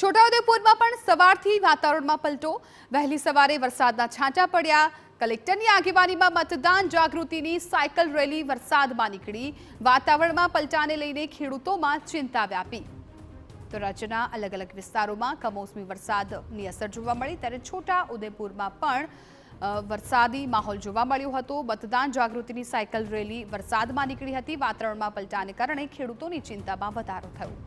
છોટાઉદેપુરમાં પણ સવારથી વાતાવરણમાં પલટો વહેલી સવારે વરસાદના છાંટા પડ્યા કલેક્ટરની આગેવાનીમાં મતદાન જાગૃતિની સાયકલ રેલી વરસાદમાં નીકળી વાતાવરણમાં પલટાને લઈને ખેડૂતોમાં ચિંતા વ્યાપી તો રાજ્યના અલગ અલગ વિસ્તારોમાં કમોસમી વરસાદની અસર જોવા મળી ત્યારે છોટાઉદેપુરમાં પણ વરસાદી માહોલ જોવા મળ્યો હતો મતદાન જાગૃતિની સાયકલ રેલી વરસાદમાં નીકળી હતી વાતાવરણમાં પલટાને કારણે ખેડૂતોની ચિંતામાં વધારો થયો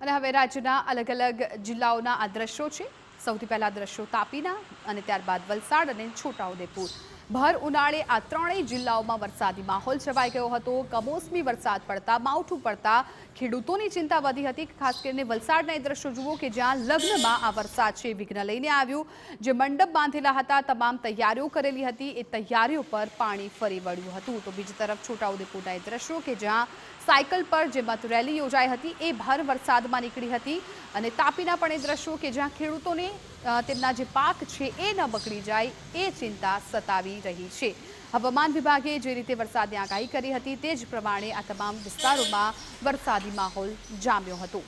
અને હવે રાજ્યના અલગ અલગ જિલ્લાઓના આ દ્રશ્યો છે સૌથી પહેલા દ્રશ્યો તાપીના અને ત્યારબાદ વલસાડ અને છોટાઉદેપુર ભર ઉનાળે આ ત્રણેય જિલ્લાઓમાં વરસાદી માહોલ છવાઈ ગયો હતો કમોસમી વરસાદ પડતા માવઠું પડતા ખેડૂતોની ચિંતા વધી હતી ખાસ કરીને વલસાડના એ દ્રશ્યો જુઓ કે જ્યાં લગ્નમાં આ વરસાદ છે વિઘ્ન લઈને આવ્યું જે મંડપ બાંધેલા હતા તમામ તૈયારીઓ કરેલી હતી એ તૈયારીઓ પર પાણી ફરી વળ્યું હતું તો બીજી તરફ છોટાઉદેપુરના એ દ્રશ્યો કે જ્યાં સાયકલ પર જે મત રેલી યોજાઈ હતી એ ભર વરસાદમાં નીકળી હતી અને તાપીના પણ એ દ્રશ્યો કે જ્યાં ખેડૂતોને તેમના જે પાક છે એ ન બગડી જાય એ ચિંતા સતાવી રહી છે હવામાન વિભાગે જે રીતે વરસાદની આગાહી કરી હતી તે જ પ્રમાણે આ તમામ વિસ્તારોમાં વરસાદી માહોલ જામ્યો હતો